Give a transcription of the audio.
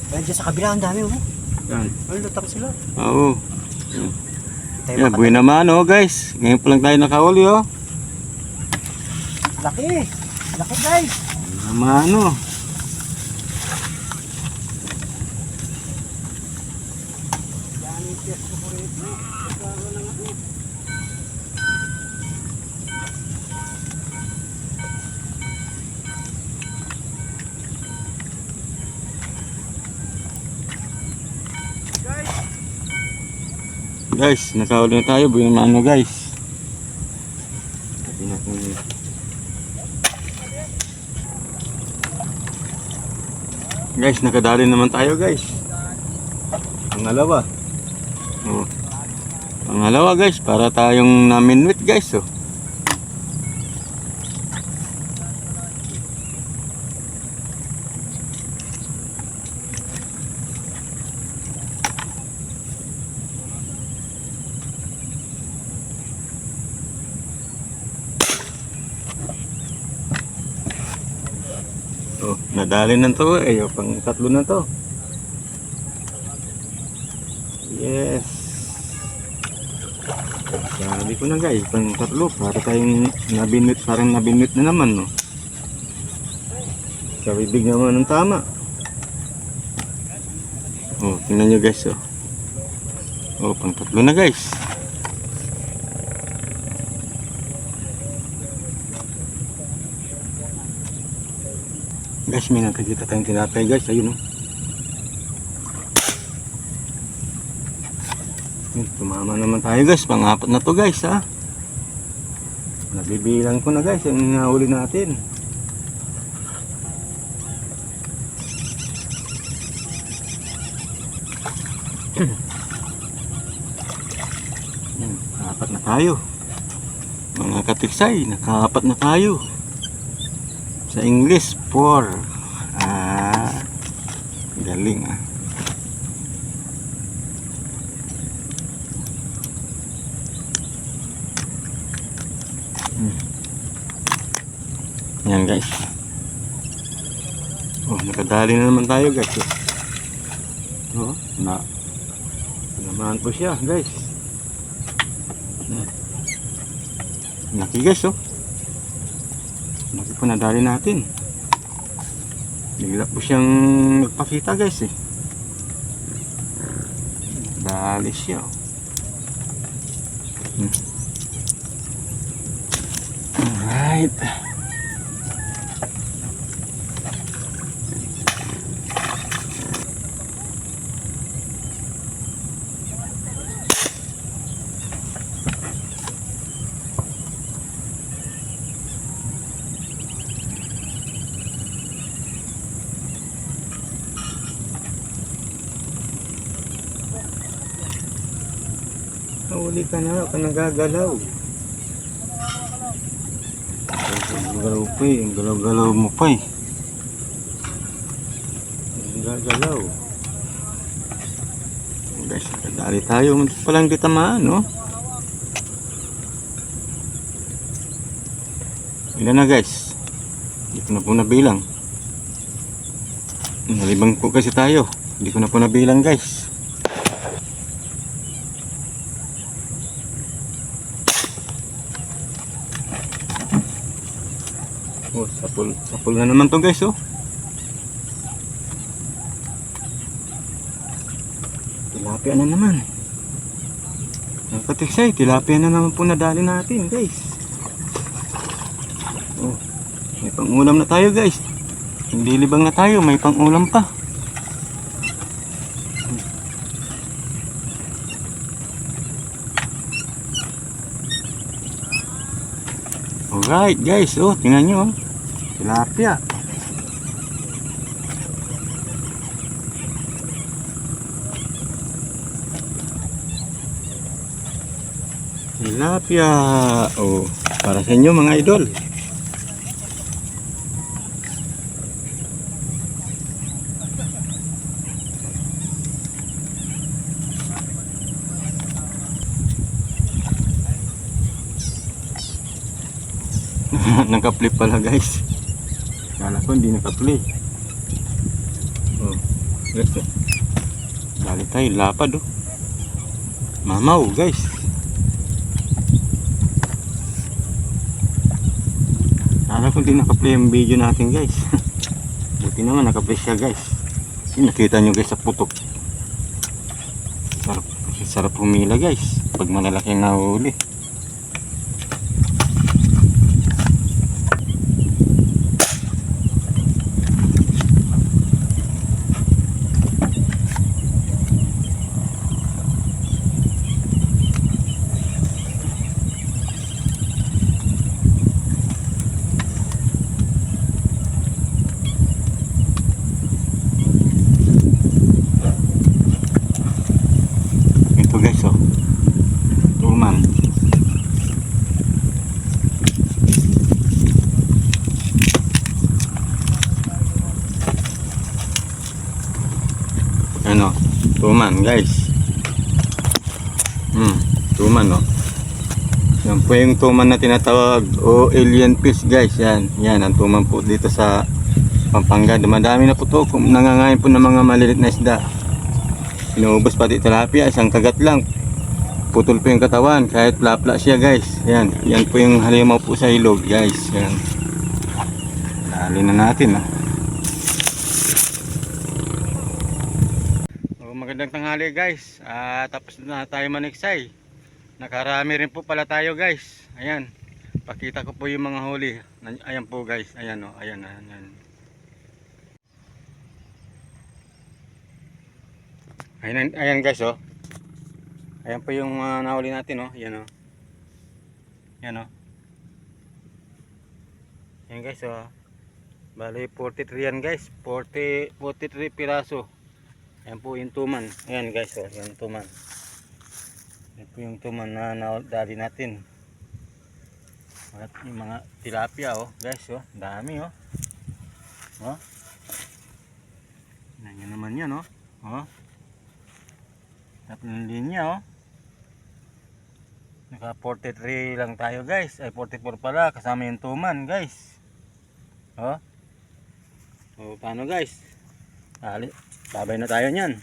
Medyo sa kabila ang dami, oh. Yan. Well, lutang sila. Oo. Tayo Yan, buhay naman oh guys. Ngayon pa lang tayo nakahuli oh. Laki! Laki guys! Naman oh. Yan yung test ko rito. Nagkaroon ng ako. Guys, nakahuli na tayo. Buhay naman oh guys. Sabi natin. Guys, nakadali naman tayo guys. Pangalawa. Oh. Pangalawa guys, para tayong naminwit guys oh. Oh, nadali na to eh. Pang tatlo na to. Yes. Sabi ko na guys, pang tatlo. Para tayong nabinwit, parang nabinwit na naman no. Sa bibig naman ng tama. Oh, tingnan nyo guys oh. Oh, pang tatlo na guys. Guys, may nakikita tayong tinapay guys. Ayun oh. Tumama naman tayo guys. Pang-apat na to guys ha. Nabibilang ko na guys yung nahuli natin. Nakapat na tayo. Mga katiksay, nakaapat na tayo. Sa English, 4. Galing ah. Yan guys. Oh, nakadali na naman tayo guys. Oh, naman po siya guys. Laki guys oh. Laki po nadali natin. Bigla po siyang nagpakita guys eh. Dali siya. Alright. Huli ka na, ka nagagalaw. Galaw pa eh, ang galaw-galaw mo pa eh. Nagagalaw. Guys, nakadali tayo. Palang di tamaan, no? Ilan na guys? Hindi ko na po nabilang. Nalibang po kasi tayo. Hindi ko na po nabilang guys. Oh, sapul na naman to guys oh. Tilapia na naman. Nakatiksay, tilapia na naman po nadali natin guys. Oh, may pang-ulam na tayo guys. Hindi libang na tayo, may pang-ulam pa. Alright guys, oh tingnan nyo oh. Tilapia. Tilapia. Oh, para sa inyo mga idol. Naka-flip pala guys. Kala ko hindi naka-play. Guys, oh. Dali tayo, lapad oh. Mamaw guys. Sana kung di nakaplay yung video natin guys. Buti naman nakaplay siya guys. Nakita nyo guys sa putok. Sarap humila guys pag malalaki na huli. Guys, oh, tuman. Ano, tuman guys. Tuman oh. Yan po yung tuman na tinatawag o alien fish guys. Yan ang tuman po dito sa Pampanga. Dumadami na po to, nangangain po ng mga maliliit na isda. Inuubos pati tilapia, isang kagat lang. Putol po yung katawan, kahit plapla siya guys. Yan po yung halimaw po sa ilog guys. Yan. Dali na natin ah. Magandang tanghali guys. Tapos na tayo maniksay. Nakarami rin po pala tayo guys. Ayan. Pakita ko po yung mga huli. Ayan po guys. Ayan oh, ayan. Ayan guys oh. Ayan po yung nahuli natin oh. Ayan oh. Ayan oh. Ayan guys oh. Bali 43 yan guys. 43 piraso. Ayan po yung tuman. Ayan guys oh. Ayan tuman. Ayan po yung tuman na nadali natin. At yung mga tilapia oh guys oh. Dami oh. Oh. Ayan naman yan oh. Oh. Tapos ng linya oh. Naka 43 lang tayo guys. Ay 44 pala. Kasama yung tuman guys. Oh. O paano guys? Babay na tayo niyan.